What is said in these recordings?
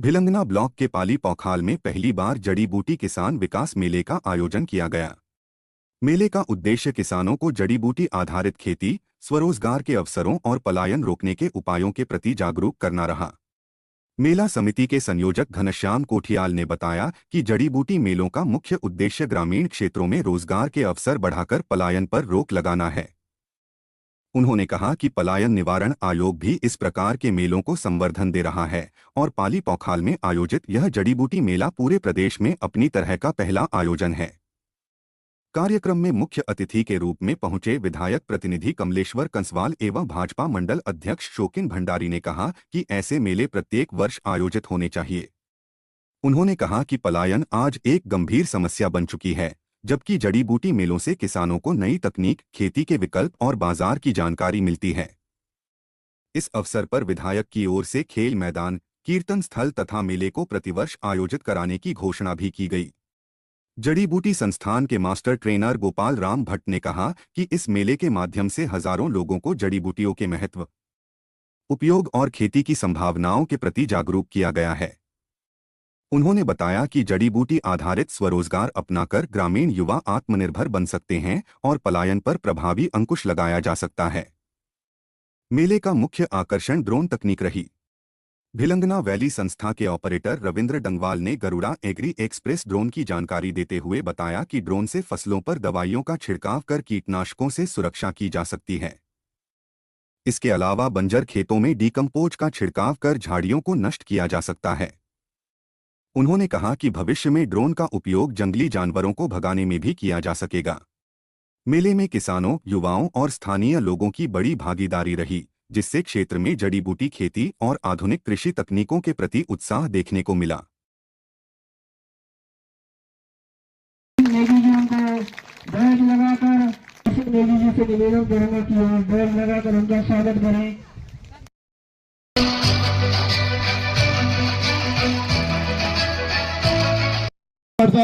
Bhilangana block के पाली पौखाल में पहली बार जड़ी बूटी किसान विकास मेले का आयोजन किया गया। मेले का उद्देश्य किसानों को जड़ी बूटी आधारित खेती, स्वरोजगार के अवसरों और पलायन रोकने के उपायों के प्रति जागरूक करना रहा। मेला समिति के संयोजक घनश्याम कोठियाल ने बताया कि जड़ी बूटी मेलों का मुख्य उद्देश्य ग्रामीण क्षेत्रों में रोजगार के अवसर बढ़ाकर पलायन पर रोक लगाना है। उन्होंने कहा कि पलायन निवारण आयोग भी इस प्रकार के मेलों को संवर्धन दे रहा है और पाली पौखाल में आयोजित यह जड़ी बूटी मेला पूरे प्रदेश में अपनी तरह का पहला आयोजन है। कार्यक्रम में मुख्य अतिथि के रूप में पहुंचे विधायक प्रतिनिधि कमलेश्वर कंसवाल एवं भाजपा मंडल अध्यक्ष शोकिन भंडारी ने कहा कि ऐसे मेले प्रत्येक वर्ष आयोजित होने चाहिए। उन्होंने कहा कि पलायन आज एक गंभीर समस्या बन चुकी है, जबकि जड़ी बूटी मेलों से किसानों को नई तकनीक, खेती के विकल्प और बाजार की जानकारी मिलती है। इस अवसर पर विधायक की ओर से खेल मैदान, कीर्तन स्थल तथा मेले को प्रतिवर्ष आयोजित कराने की घोषणा भी की गई। जड़ी बूटी संस्थान के मास्टर ट्रेनर गोपाल राम भट्ट ने कहा कि इस मेले के माध्यम से हजारों लोगों को जड़ी बूटियों के महत्व, उपयोग और खेती की संभावनाओं के प्रति जागरूक किया गया है। उन्होंने बताया कि जड़ी बूटी आधारित स्वरोजगार अपनाकर ग्रामीण युवा आत्मनिर्भर बन सकते हैं और पलायन पर प्रभावी अंकुश लगाया जा सकता है। मेले का मुख्य आकर्षण ड्रोन तकनीक रही। भिलंगना वैली संस्था के ऑपरेटर रविंद्र डंगवाल ने गरुड़ा एग्री एक्सप्रेस ड्रोन की जानकारी देते हुए बताया कि ड्रोन से फसलों पर दवाइयों का छिड़काव कर कीटनाशकों से सुरक्षा की जा सकती है। इसके अलावा बंजर खेतों में डीकम्पोज का छिड़काव कर झाड़ियों को नष्ट किया जा सकता है। उन्होंने कहा कि भविष्य में ड्रोन का उपयोग जंगली जानवरों को भगाने में भी किया जा सकेगा। मेले में किसानों, युवाओं और स्थानीय लोगों की बड़ी भागीदारी रही, जिससे क्षेत्र में जड़ी बूटी खेती और आधुनिक कृषि तकनीकों के प्रति उत्साह देखने को मिला।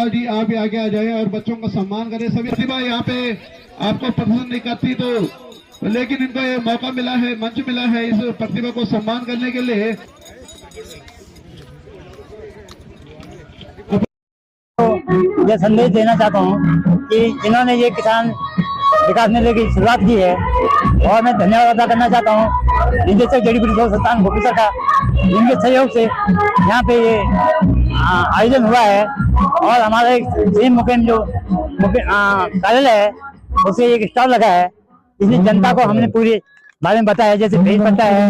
जी आप भी आगे आ जाए और बच्चों का सम्मान करें। सभी प्रतिभा यहाँ पे आपको पसंद नहीं करती तो, लेकिन इनको ये मौका मिला है, मंच मिला है इस प्रतिभा को सम्मान करने के लिए। ये संदेश देना चाहता हूँ कि इन्होंने ये किसान विकास मेले की शुरुआत की है और मैं धन्यवाद अदा करना चाहता हूँ निदेशक जड़ी बूटी संस्थान भोपाल का, जिनके सहयोग से यहाँ पे ये आयोजन हुआ है। और हमारे सीएम मुकेम जो कार्यालय है उसे एक स्टॉल लगा है, इसलिए जनता को हमने पूरी बारे में बताया। जैसे तेज पत्ता है,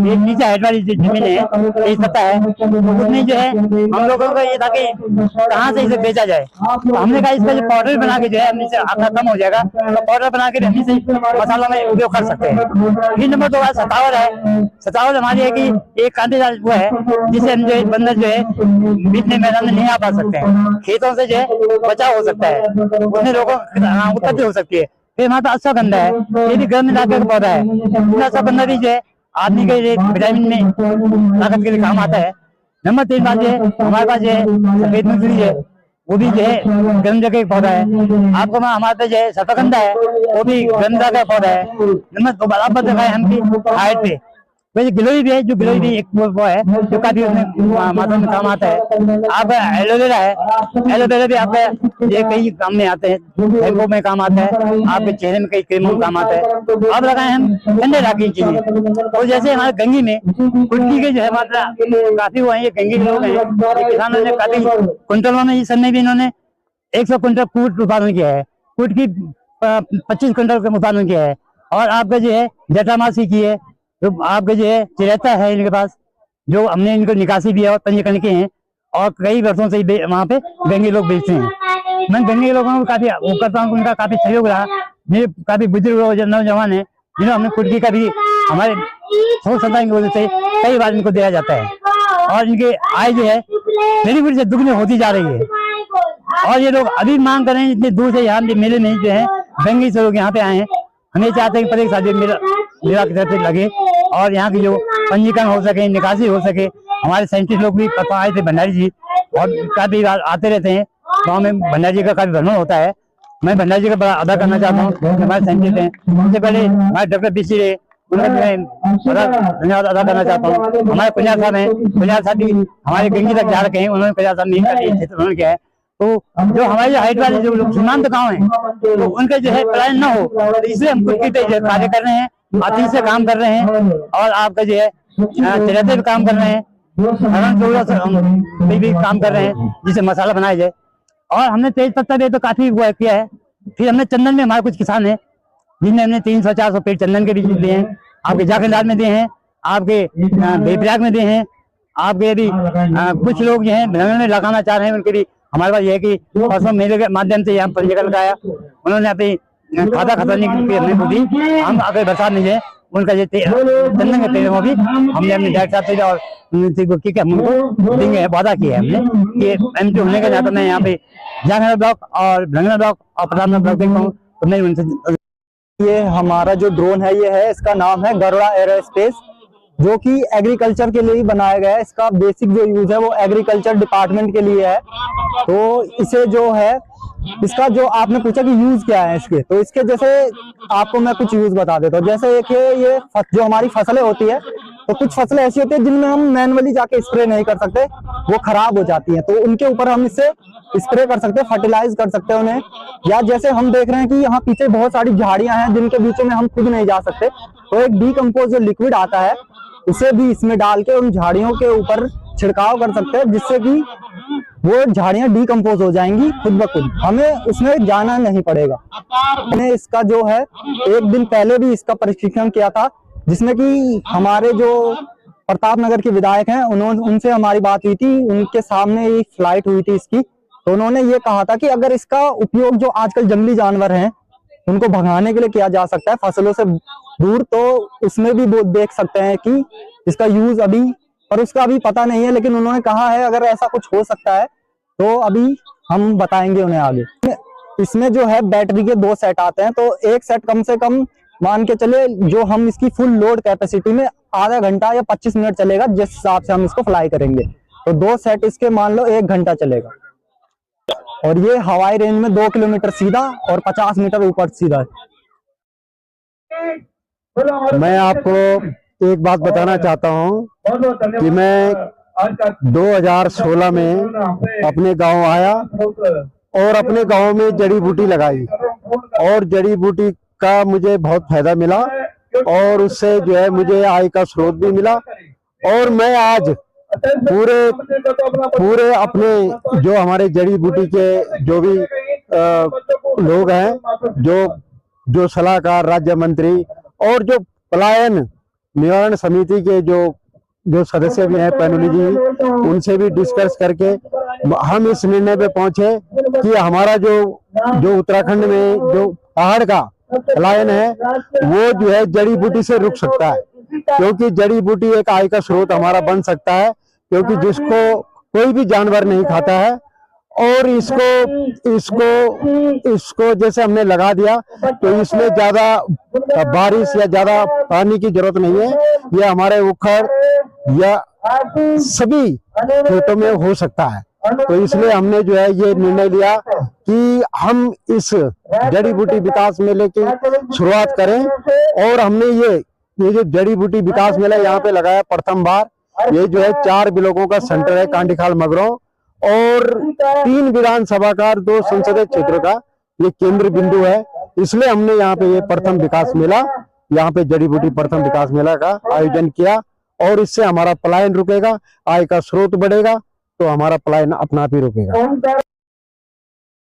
ये नीचे हेड वाली जमीन है, तेज पत्ता है, उसमें जो है हम लोगों को ये था कि कहाँ से इसे बेचा जाए, तो हमने कहा इसका जो पाउडर बना के जो है हमने से आटा कम हो जाएगा, तो पाउडर बना के हमने से मसालों में उपयोग कर सकते हैं। फिर नंबर 2 सतावर है। सतावर हमारी है कि एक कांटेदार वो है जिससे हम जो है बंदर जो है बीतने मैदान में नहीं आ पा सकते हैं, खेतों से जो है बचाव हो सकता है, उसमें लोगों को उत्पत्ति हो सकती है। फिर हमारे पास अश्वगंधा है, ये भी गर्म इलाके का पौधा है। अश्वगंधा भी जो है आदमी के लिए विटामिन में ताकत के लिए काम आता है। नंबर 3 बात जो है हमारे पास जो है सफेद मूंगफली है, वो भी जो है गर्म जगह का पौधा है। आपको हमारे पास जो है अश्वगंधा है, वो भी गर्म जगह का पौधा है। नंबर 2 बात आप दिखाए हमकी हाइट पे वैसे गिलोई भी है, जो गिलोई भी एक वो है जो काफी मात्रा में काम आता है। आप एलोवेरा है, एलोवेरा भी आपका ये कई काम में आते हैं, हेल्पो में काम आता है, आपके चेहरे में कई क्रीमों में काम आता है। अब लगाए हम ठंडे इलाके की चीजें, तो जैसे हमारे गंगी में कुटकी के जो है मात्रा काफी वो है, ये गंगी लोग हैं, किसानों ने काफी क्विंटलों में इस समय भी इन्होंने 100 क्विंटल कूट उत्पादन किया है, कूट की 25 क्विंटल का उत्पादन किया है। और आपका जो है जटामासी की है, तो आपके जो है चिरैता है इनके पास, जो हमने इनको निकासी भी है और पंजीकरण के हैं, और कई वर्षों से वहाँ पे गंगे लोग बेचते हैं। मैं गंगे लोगों को काफी वो करता हूँ, उनका काफी सहयोग रहा। मेरे काफी बुजुर्ग नौजवान है जिन्होंने हमने कुटकी का भी हमारे सोच संतान की वजह से कई बार इनको दिया जाता है, और इनकी आय जो है जड़ी बूटी से दुगनी होती जा रही है। और ये लोग अभी मांग कर रहे हैं, इतने दूर से यहाँ मेले में जो है गंगे से लोग यहाँ पे आए हैं। हमें चाहते हैं कि प्रत्येक साल मेला की तरफ से लगे और यहाँ की जो पंजीकरण हो सके, निकासी हो सके। हमारे साइंटिस्ट लोग भी आए थे, भंडारी जी, और काफी आते रहते हैं गाँव में। भंडारी जी का काफी भ्रमण होता है। मैं भंडारी जी का बड़ा अदा करना चाहता हूँ, हमारे साइंटिस्ट हैं। सबसे पहले हमारे डॉक्टर BC रहे, उनका जो है धन्यवाद अदा करना चाहता हूँ। हमारे कुंजार साहब हैं, कुंजार साहब भी हमारे गंगी तक जा रखे हैं, उन्होंने कुंजार साहब नहीं कर क्षेत्र उन्होंने किया है। तो जो हमारे हाइट वाले जो लोग सीमांत गाँव हैं, तो उनके जो है पलायन न हो, तो इसलिए हम कुछ कार्य कर रहे हैं, आती से काम कर रहे हैं और आपका जो है तिरते भी काम कर रहे हैं, भी काम कर रहे हैं जिससे मसाला बनाया जाए। और हमने तेज पत्ता भी तो काफी वो किया है। फिर हमने चंदन में, हमारे कुछ किसान हैं जिनने हमने 300-400 पेड़ चंदन के भी दिए हैं, आपके जाखंडार में दिए हैं, आपके बेप्रयाग में दिए हैं, आपके भी कुछ लोग जो हैं भ्रमण में लगाना चाह रहे हैं, उनके भी हमारे पास ये है कि परसों मेले के माध्यम से यहाँ पंजीकरण लगाया, उन्होंने अपनी खाता खतरने की हमने दी। हम अगर बरसात नहीं है उनका ये चंदन के पेड़ों भी हमने अपने डायरेक्टर साहब और हम उनको देंगे, वादा किया है हमने कि एमपी होने के नाते मैं यहाँ पे जाखंडा ब्लॉक और भ्रंगना ब्लॉक और प्रतापनगर ब्लॉक देखता हूँ, तो मैं उनसे। ये हमारा जो ड्रोन है ये है, इसका नाम है गरुड़ा एरोस्पेस, जो कि एग्रीकल्चर के लिए ही बनाया गया है। इसका बेसिक जो यूज है वो एग्रीकल्चर डिपार्टमेंट के लिए है। तो इसे जो है, इसका जो आपने पूछा कि यूज क्या है इसके, तो इसके जैसे आपको मैं कुछ यूज बता देता हूँ। जैसे एक है ये जो हमारी फसलें होती है, तो कुछ फसलें ऐसी होती है जिनमें हम मैनुअली जाके स्प्रे नहीं कर सकते, वो खराब हो जाती हैं, तो उनके ऊपर हम इससे स्प्रे कर सकते हैं, फर्टिलाइज कर सकते हैं उन्हें। या जैसे हम देख रहे हैं कि यहाँ पीछे बहुत सारी झाड़ियां हैं जिनके बीचों में हम खुद नहीं जा सकते, तो एक डीकम्पोज जो लिक्विड आता है उसे भी इसमें डाल के उन झाड़ियों के ऊपर छिड़काव कर सकते हैं, जिससे कि वो झाड़ियां डीकम्पोज हो जाएंगी खुद ब खुद, हमें उसमें जाना नहीं पड़ेगा। मैंने इसका जो है 1 दिन पहले भी इसका प्रशिक्षण किया था, जिसमें कि हमारे जो प्रतापनगर के विधायक हैं उनसे हमारी बात हुई थी, उनके सामने एक फ्लाइट हुई थी इसकी, तो उन्होंने ये कहा था कि अगर इसका उपयोग जो आजकल जंगली जानवर हैं उनको भगाने के लिए किया जा सकता है फसलों से दूर, तो उसमें भी वो देख सकते हैं कि इसका यूज अभी, पर उसका अभी पता नहीं है, लेकिन उन्होंने कहा है अगर ऐसा कुछ हो सकता है तो अभी हम बताएंगे उन्हें आगे। इसमें जो है बैटरी के 2 सेट आते हैं, तो एक सेट कम से कम मान के चले जो हम इसकी फुल लोड कैपेसिटी में आधा घंटा या 25 मिनट चलेगा, जिस हिसाब से हम इसको फ्लाई करेंगे, तो 2 सेट इसके मान लो 1 घंटा चलेगा। और ये हवाई रेंज में 2 किलोमीटर सीधा और 50 मीटर ऊपर सीधा है। मैं आपको एक बात बताना चाहता हूँ कि मैं 2016 में अपने गांव आया और अपने गांव में जड़ी बूटी लगाई, और जड़ी बूटी का मुझे बहुत फायदा मिला और उससे जो है मुझे आय का स्रोत भी मिला। और मैं आज पूरे अपने जो हमारे जड़ी बूटी के जो भी लोग हैं, जो सलाहकार, राज्य मंत्री और जो पलायन निवारण समिति के जो सदस्य भी हैं पैनुली जी, उनसे भी डिस्कस करके हम इस निर्णय पे पहुंचे कि हमारा जो उत्तराखंड में जो पहाड़ का पलायन है वो जो है जड़ी बूटी से रुक सकता है, क्योंकि जड़ी बूटी एक आय का स्रोत हमारा बन सकता है, क्योंकि जिसको कोई भी जानवर नहीं खाता है। और इसको जैसे हमने लगा दिया तो इसमें ज्यादा बारिश या ज्यादा पानी की जरूरत नहीं है, ये हमारे उखड़ या सभी खेतों में हो सकता है। तो इसलिए हमने जो है ये निर्णय लिया कि हम इस जड़ी बूटी विकास मेले की शुरुआत करें, और हमने ये जो जड़ी बूटी विकास मेला यहाँ पे लगाया प्रथम बार। ये जो है 4 ब्लॉकों का सेंटर है, कांडीखाल, मगरों और 3 विधानसभा का 2 संसदीय क्षेत्रों का ये केंद्र बिंदु है। इसलिए हमने यहाँ पे ये प्रथम विकास मेला, यहाँ पे जड़ी बूटी प्रथम विकास मेला का आयोजन किया, और इससे हमारा पलायन रुकेगा, आय का स्रोत बढ़ेगा, तो हमारा पलायन अपना आप ही रुकेगा।